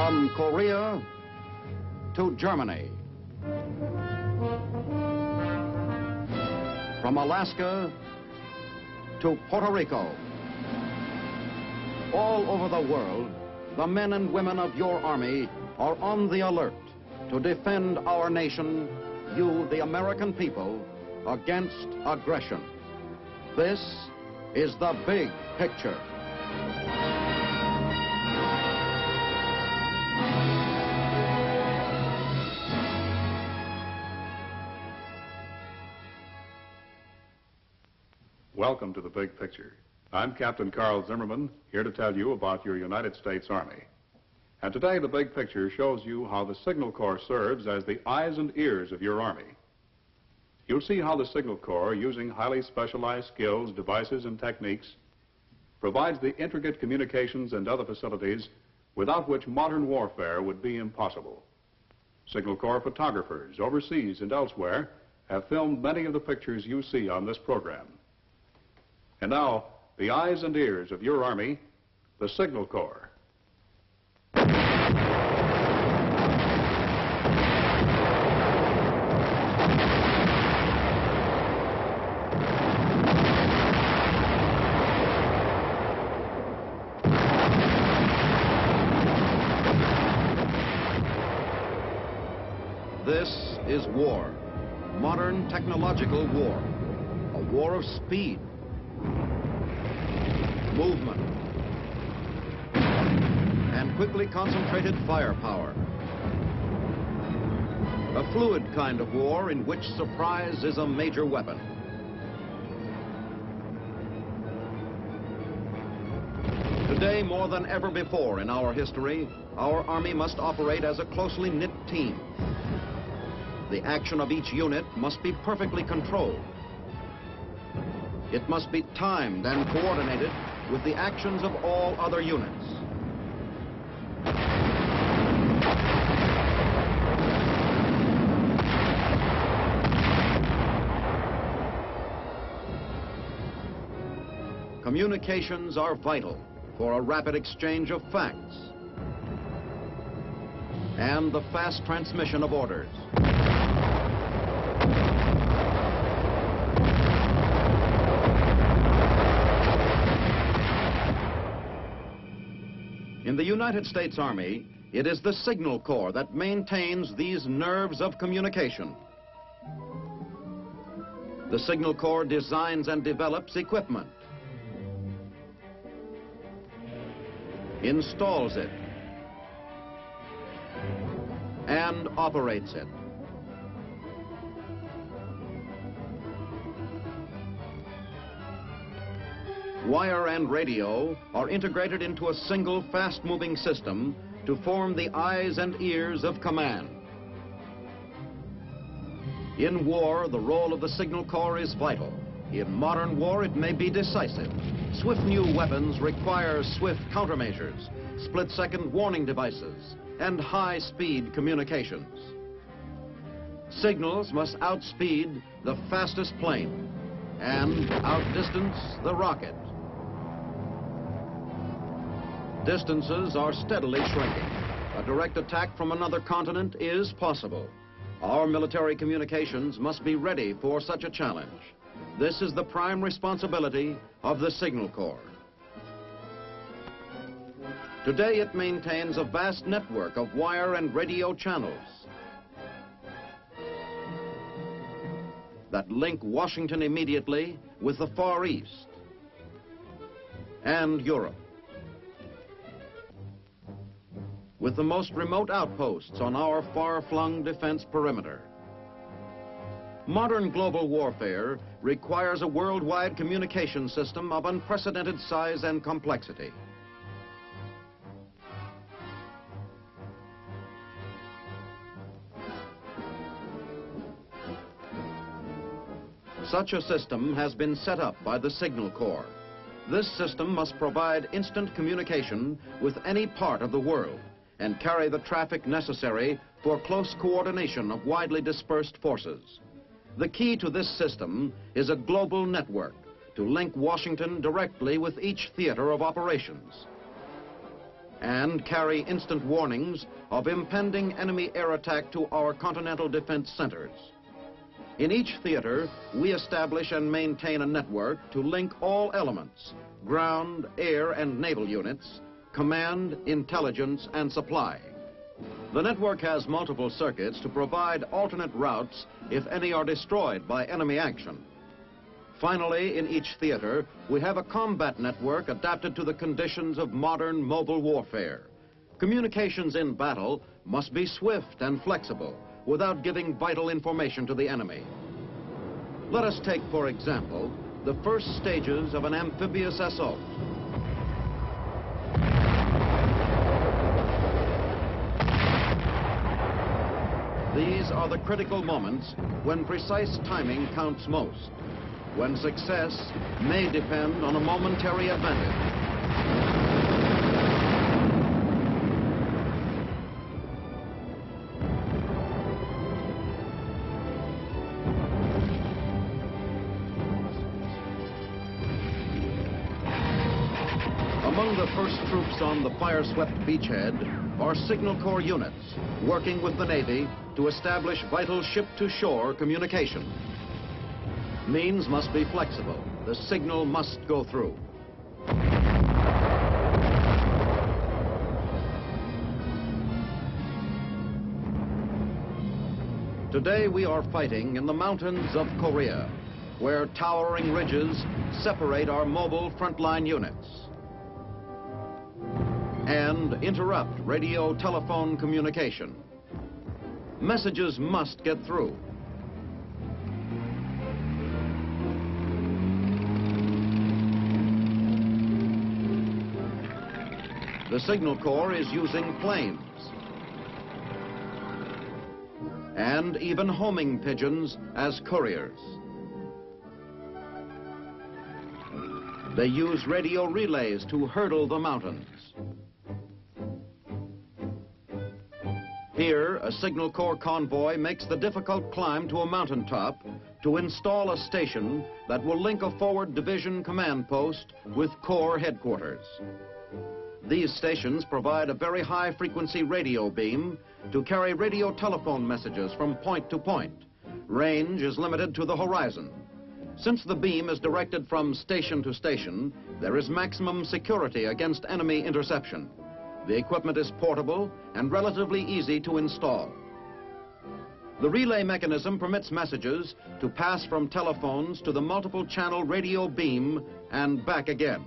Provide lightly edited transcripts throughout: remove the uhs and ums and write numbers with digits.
From Korea to Germany. From Alaska to Puerto Rico. All over the world, the men and women of your Army are on the alert to defend our nation, you, the American people, against aggression. This is the big picture. Welcome to the big picture. I'm Captain Carl Zimmerman, here to tell you about your United States Army. And today the big picture shows you how the Signal Corps serves as the eyes and ears of your Army. You'll see how the Signal Corps, using highly specialized skills, devices, and techniques, provides the intricate communications and other facilities without which modern warfare would be impossible. Signal Corps photographers, overseas and elsewhere, have filmed many of the pictures you see on this program. And now, the eyes and ears of your Army, the Signal Corps. This is war, modern technological war, a war of speed, movement, and quickly concentrated firepower. A fluid kind of war in which surprise is a major weapon. Today, more than ever before in our history, our Army must operate as a closely knit team. The action of each unit must be perfectly controlled. It must be timed and coordinated with the actions of all other units. Communications are vital for a rapid exchange of facts and the fast transmission of orders. In the United States Army, it is the Signal Corps that maintains these nerves of communication. The Signal Corps designs and develops equipment, installs it, and operates it. Wire and radio are integrated into a single fast-moving system to form the eyes and ears of command. In war, the role of the Signal Corps is vital. In modern war, it may be decisive. Swift new weapons require swift countermeasures, split-second warning devices, and high-speed communications. Signals must outspeed the fastest plane and outdistance the rocket. Distances are steadily shrinking. A direct attack from another continent is possible. Our military communications must be ready for such a challenge. This is the prime responsibility of the Signal Corps. Today it maintains a vast network of wire and radio channels that link Washington immediately with the Far East and Europe, with the most remote outposts on our far-flung defense perimeter. Modern global warfare requires a worldwide communication system of unprecedented size and complexity. Such a system has been set up by the Signal Corps. This system must provide instant communication with any part of the world and carry the traffic necessary for close coordination of widely dispersed forces. The key to this system is a global network to link Washington directly with each theater of operations. and carry instant warnings of impending enemy air attack to our continental defense centers. In each theater, we establish and maintain a network to link all elements, ground, air, and naval units, command, intelligence, and supply. The network has multiple circuits to provide alternate routes if any are destroyed by enemy action. Finally, in each theater, we have a combat network adapted to the conditions of modern mobile warfare. Communications in battle must be swift and flexible without giving vital information to the enemy. Let us take, for example, the first stages of an amphibious assault. These are the critical moments when precise timing counts most, when success may depend on a momentary advantage. Among the first troops on the fire-swept beachhead are Signal Corps units working with the Navy to establish vital ship-to-shore communication. Means must be flexible. The signal must go through. Today we are fighting in the mountains of Korea, where towering ridges separate our mobile frontline units and interrupt radio-telephone communication. Messages must get through. The Signal Corps is using planes and even homing pigeons as couriers. They use radio relays to hurdle the mountains. Here, a Signal Corps convoy makes the difficult climb to a mountaintop to install a station that will link a forward division command post with Corps headquarters. These stations provide a very high-frequency radio beam to carry radio-telephone messages from point to point. Range is limited to the horizon. Since the beam is directed from station to station, there is maximum security against enemy interception. The equipment is portable and relatively easy to install. The relay mechanism permits messages to pass from telephones to the multiple-channel radio beam and back again.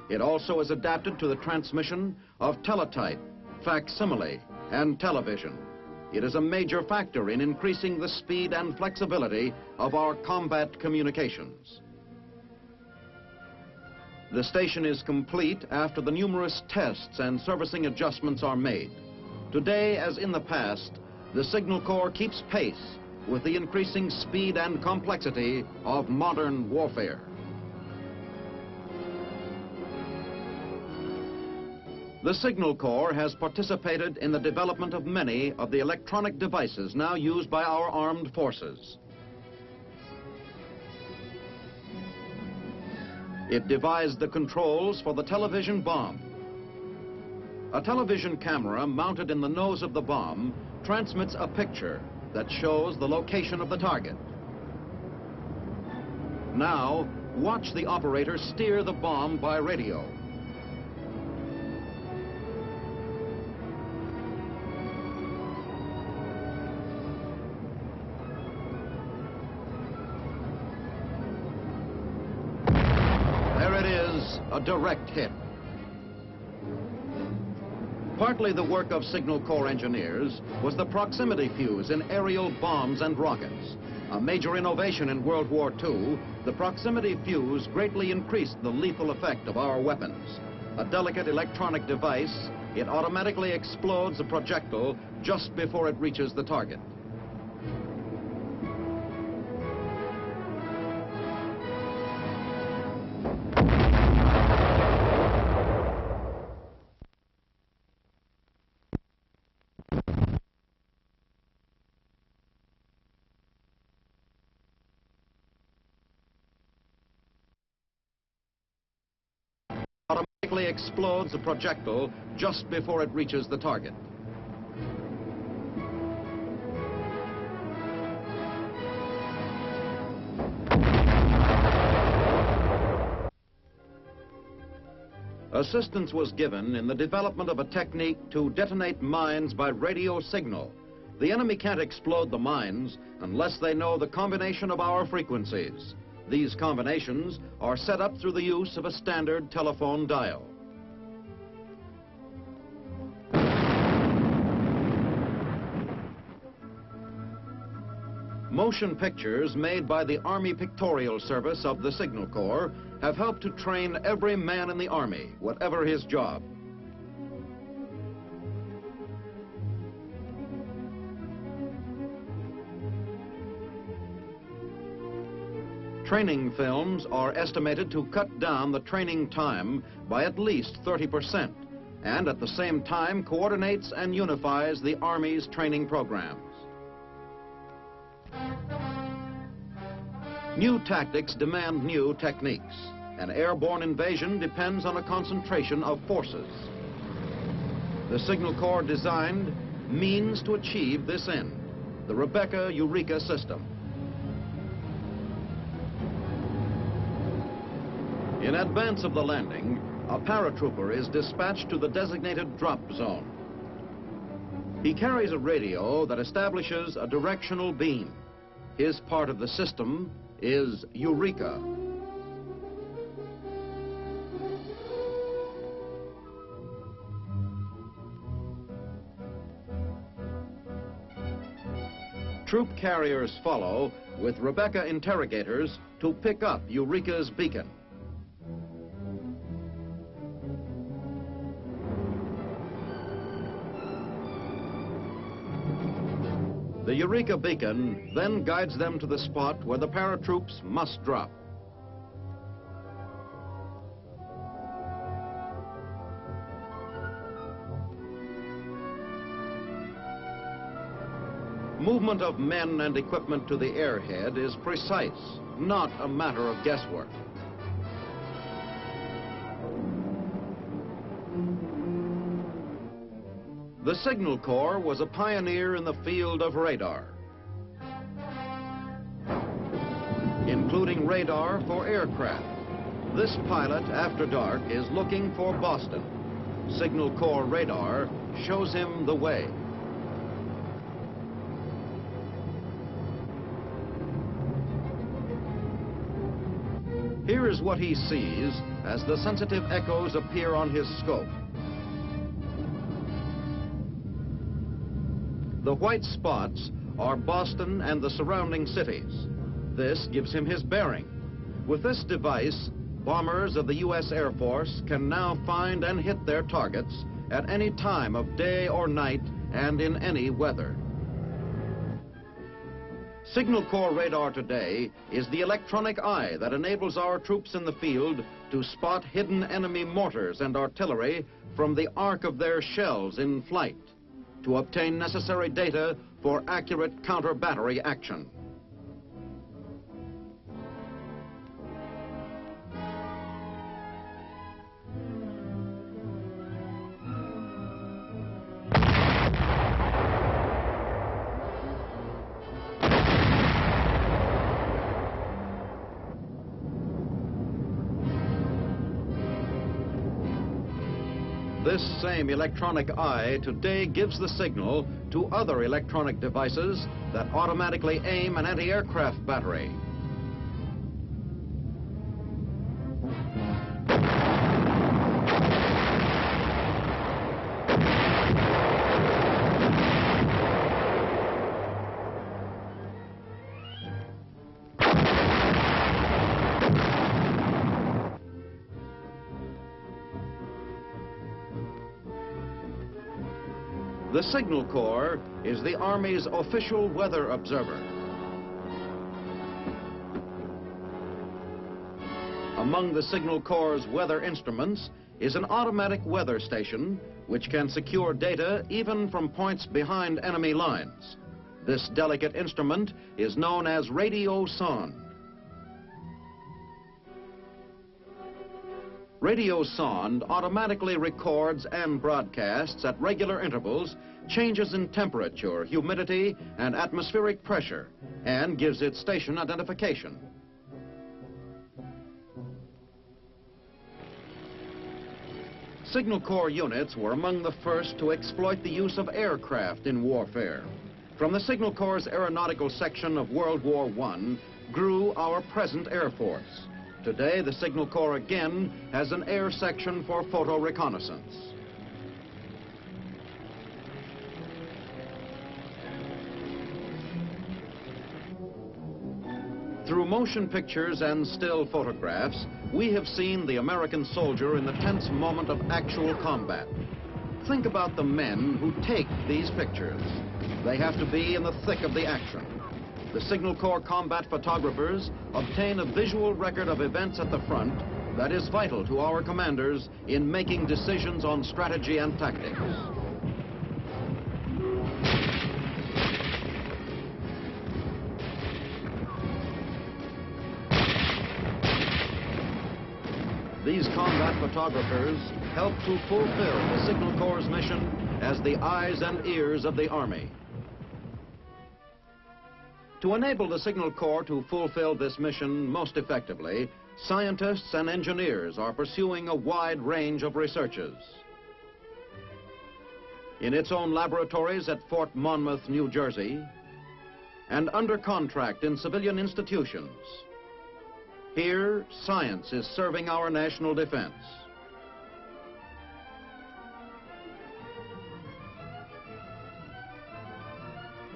It also is adapted to the transmission of teletype, facsimile, and television. It is a major factor in increasing the speed and flexibility of our combat communications. The station is complete after the numerous tests and servicing adjustments are made. Today, as in the past, the Signal Corps keeps pace with the increasing speed and complexity of modern warfare. The Signal Corps has participated in the development of many of the electronic devices now used by our armed forces. It devised the controls for the television bomb. A television camera mounted in the nose of the bomb transmits a picture that shows the location of the target. Now, watch the operator steer the bomb by radio. A direct hit. Partly the work of Signal Corps engineers was the proximity fuse in aerial bombs and rockets. A major innovation in World War II, the proximity fuse greatly increased the lethal effect of our weapons. A delicate electronic device, it automatically explodes a projectile just before it reaches the target. automatically explodes a projectile just before it reaches the target. Assistance was given in the development of a technique to detonate mines by radio signal. The enemy can't explode the mines unless they know the combination of our frequencies. These combinations are set up through the use of a standard telephone dial. Motion pictures made by the Army Pictorial Service of the Signal Corps have helped to train every man in the Army, whatever his job. Training films are estimated to cut down the training time by at least 30%, and at the same time coordinates and unifies the Army's training programs. New tactics demand new techniques. An airborne invasion depends on a concentration of forces. The Signal Corps designed means to achieve this end, the Rebecca-Eureka system. In advance of the landing, a paratrooper is dispatched to the designated drop zone. He carries a radio that establishes a directional beam. His part of the system is Eureka. Troop carriers follow with Rebecca interrogators to pick up Eureka's beacon. The Eureka beacon then guides them to the spot where the paratroops must drop. Movement of men and equipment to the airhead is precise, not a matter of guesswork. The Signal Corps was a pioneer in the field of radar, including radar for aircraft. This pilot, after dark, is looking for Boston. Signal Corps radar shows him the way. Here is what he sees as the sensitive echoes appear on his scope. The white spots are Boston and the surrounding cities. This gives him his bearing. With this device, bombers of the U.S. Air Force can now find and hit their targets at any time of day or night and in any weather. Signal Corps radar today is the electronic eye that enables our troops in the field to spot hidden enemy mortars and artillery from the arc of their shells in flight, to obtain necessary data for accurate counter-battery action. This same electronic eye today gives the signal to other electronic devices that automatically aim an anti-aircraft battery. The Signal Corps is the Army's official weather observer. Among the Signal Corps' weather instruments is an automatic weather station which can secure data even from points behind enemy lines. This delicate instrument is known as radio sonde. Radio sound automatically records and broadcasts at regular intervals changes in temperature, humidity, and atmospheric pressure, and gives it station identification. Signal Corps units were among the first to exploit the use of aircraft in warfare. From the Signal Corps' aeronautical section of World War I grew our present Air Force. Today, the Signal Corps again has an air section for photo reconnaissance. Through motion pictures and still photographs, we have seen the American soldier in the tense moment of actual combat. Think about the men who take these pictures. They have to be in the thick of the action. The Signal Corps combat photographers obtain a visual record of events at the front that is vital to our commanders in making decisions on strategy and tactics. These combat photographers help to fulfill the Signal Corps' mission as the eyes and ears of the Army. To enable the Signal Corps to fulfill this mission most effectively, scientists and engineers are pursuing a wide range of researches. In its own laboratories at Fort Monmouth, New Jersey, and under contract in civilian institutions, here, science is serving our national defense.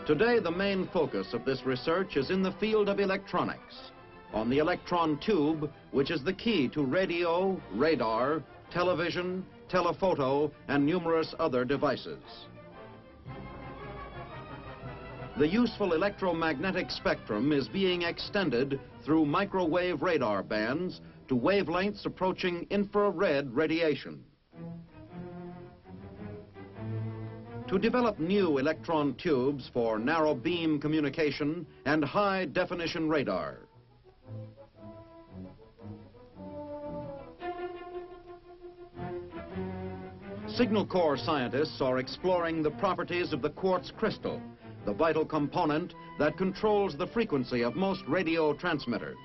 Today, the main focus of this research is in the field of electronics, on the electron tube, which is the key to radio, radar, television, telephoto, and numerous other devices. The useful electromagnetic spectrum is being extended through microwave radar bands to wavelengths approaching infrared radiation. To develop new electron tubes for narrow beam communication and high definition radar. Signal Corps scientists are exploring the properties of the quartz crystal, the vital component that controls the frequency of most radio transmitters.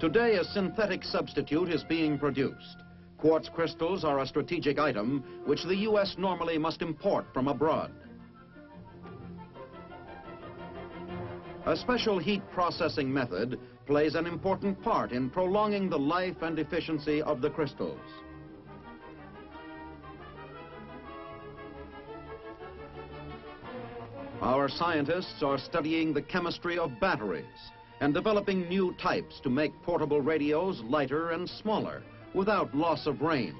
Today, a synthetic substitute is being produced. Quartz crystals are a strategic item which the U.S. normally must import from abroad. A special heat processing method plays an important part in prolonging the life and efficiency of the crystals. Our scientists are studying the chemistry of batteries and developing new types to make portable radios lighter and smaller without loss of range.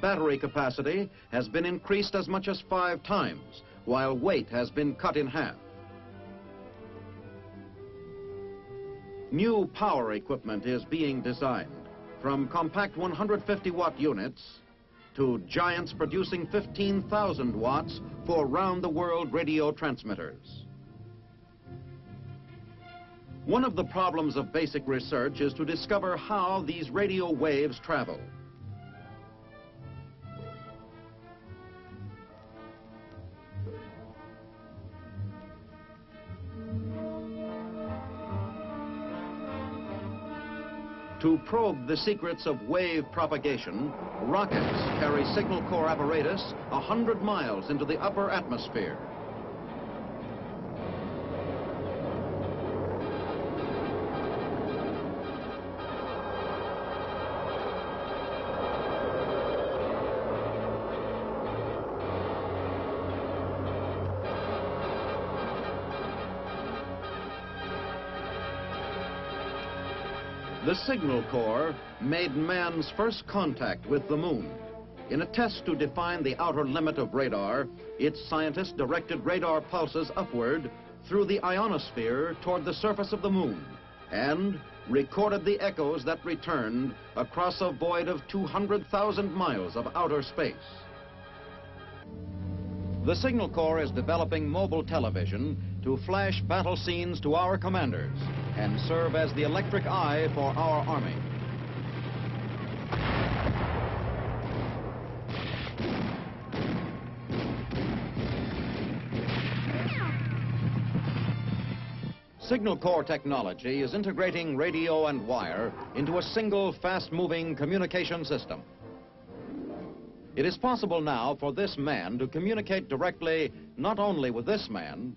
Battery capacity has been increased as much as 5 times, while weight has been cut in half. New power equipment is being designed, from compact 150-watt units to giants producing 15,000 watts for round-the-world radio transmitters. One of the problems of basic research is to discover how these radio waves travel. To probe the secrets of wave propagation, rockets carry Signal Corps apparatus 100 miles into the upper atmosphere. The Signal Corps made man's first contact with the moon. In a test to define the outer limit of radar, its scientists directed radar pulses upward through the ionosphere toward the surface of the moon and recorded the echoes that returned across a void of 200,000 miles of outer space. The Signal Corps is developing mobile television to flash battle scenes to our commanders and serve as the electric eye for our Army. Signal Corps technology is integrating radio and wire into a single fast-moving communication system. It is possible now for this man to communicate directly not only with this man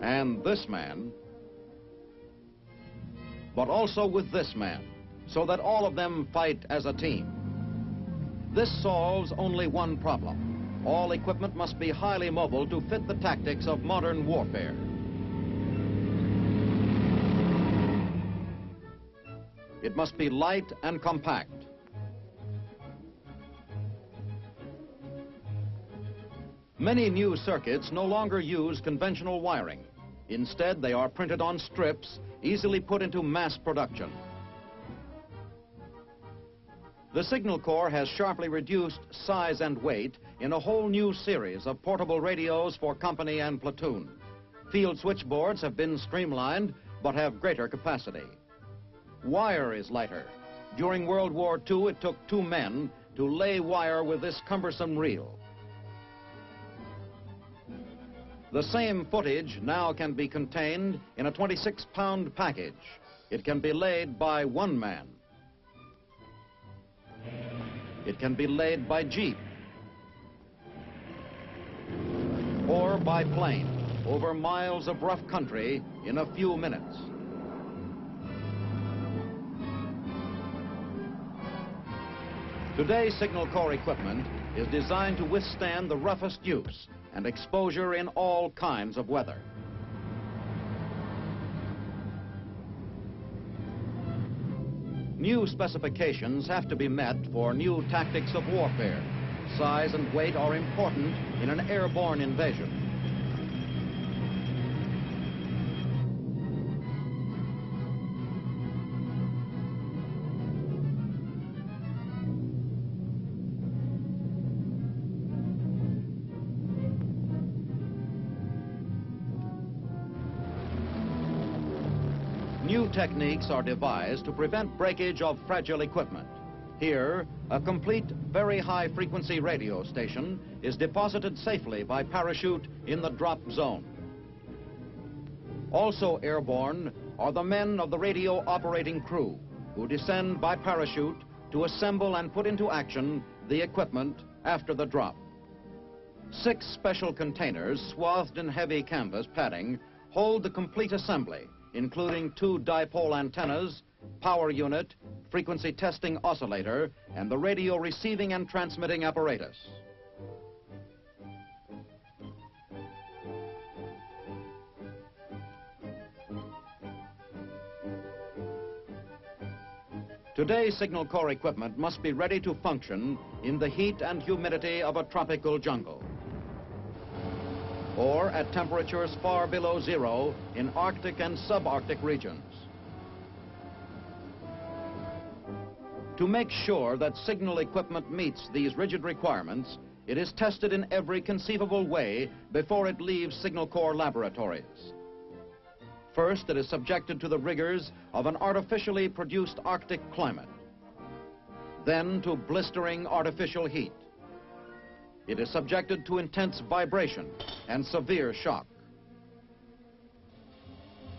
and this man, but also with this man, so that all of them fight as a team. This solves only one problem. All equipment must be highly mobile to fit the tactics of modern warfare. It must be light and compact. Many new circuits no longer use conventional wiring. Instead, they are printed on strips, easily put into mass production. The Signal Corps has sharply reduced size and weight in a whole new series of portable radios for company and platoon. Field switchboards have been streamlined, but have greater capacity. Wire is lighter. During World War II, it took 2 men to lay wire with this cumbersome reel. The same footage now can be contained in a 26-pound package. It can be laid by 1 man. It can be laid by jeep or by plane over miles of rough country in a few minutes. Today's Signal Corps equipment is designed to withstand the roughest use and exposure in all kinds of weather. New specifications have to be met for new tactics of warfare. Size and weight are important in an airborne invasion. New techniques are devised to prevent breakage of fragile equipment. Here, a complete, very high-frequency radio station is deposited safely by parachute in the drop zone. Also airborne are the men of the radio operating crew, who descend by parachute to assemble and put into action the equipment after the drop. 6 special containers swathed in heavy canvas padding hold the complete assembly, including 2 dipole antennas, power unit, frequency testing oscillator, and the radio receiving and transmitting apparatus. Today's Signal Corps equipment must be ready to function in the heat and humidity of a tropical jungle, or at temperatures far below zero in Arctic and subarctic regions. To make sure that signal equipment meets these rigid requirements, it is tested in every conceivable way before it leaves Signal Corps laboratories. First, it is subjected to the rigors of an artificially produced Arctic climate, then to blistering artificial heat. It is subjected to intense vibration and severe shock.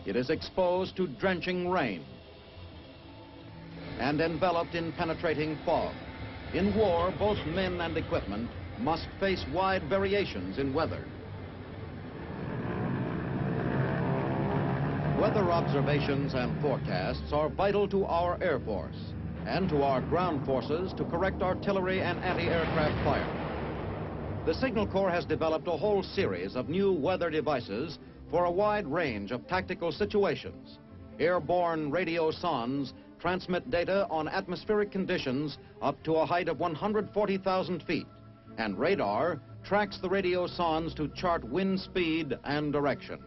It is exposed to drenching rain and enveloped in penetrating fog. In war, both men and equipment must face wide variations in weather. Weather observations and forecasts are vital to our Air Force and to our ground forces to correct artillery and anti-aircraft fire. The Signal Corps has developed a whole series of new weather devices for a wide range of tactical situations. Airborne radio sondes transmit data on atmospheric conditions up to a height of 140,000 feet, and radar tracks the radio sondes to chart wind speed and direction.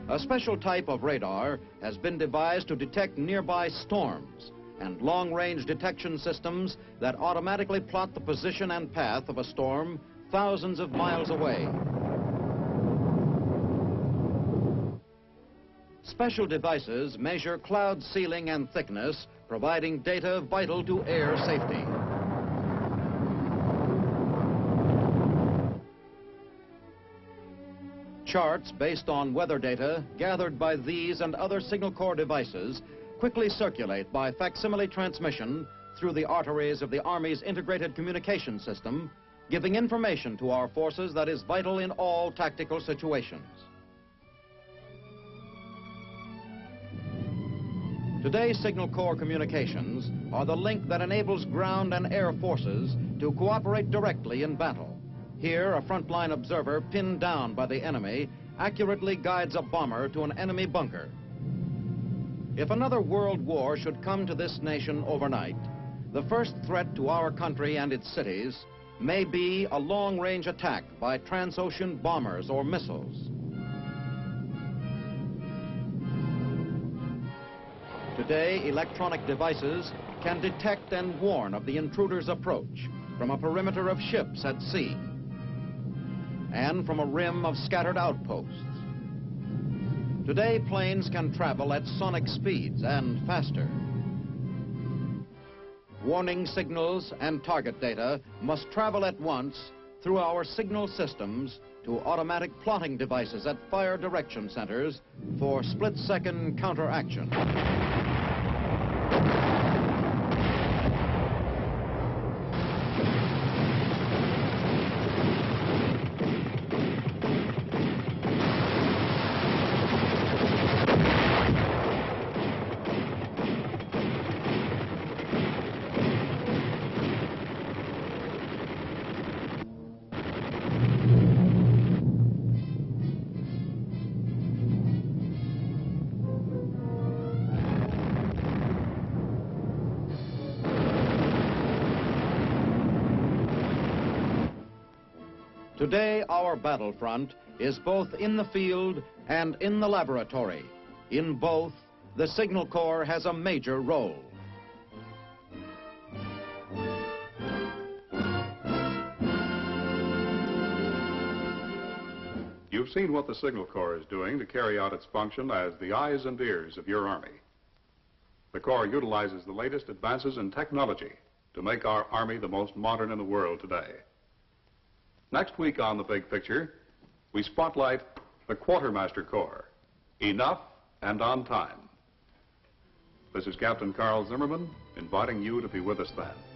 A special type of radar has been devised to detect nearby storms and long-range detection systems that automatically plot the position and path of a storm thousands of miles away. Special devices measure cloud ceiling and thickness, providing data vital to air safety. Charts based on weather data gathered by these and other Signal Corps devices quickly circulate by facsimile transmission through the arteries of the Army's integrated communication system, giving information to our forces that is vital in all tactical situations. Today's Signal Corps communications are the link that enables ground and air forces to cooperate directly in battle. Here, a frontline observer pinned down by the enemy accurately guides a bomber to an enemy bunker. If another world war should come to this nation overnight, the first threat to our country and its cities may be a long-range attack by transocean bombers or missiles. Today, electronic devices can detect and warn of the intruder's approach from a perimeter of ships at sea and from a rim of scattered outposts. Today, planes can travel at sonic speeds and faster. Warning signals and target data must travel at once through our signal systems to automatic plotting devices at fire direction centers for split-second counteraction. Today, our battlefront is both in the field and in the laboratory. In both, the Signal Corps has a major role. You've seen what the Signal Corps is doing to carry out its function as the eyes and ears of your Army. The Corps utilizes the latest advances in technology to make our Army the most modern in the world today. Next week on The Big Picture, we spotlight the Quartermaster Corps, enough and on time. This is Captain Carl Zimmerman inviting you to be with us then.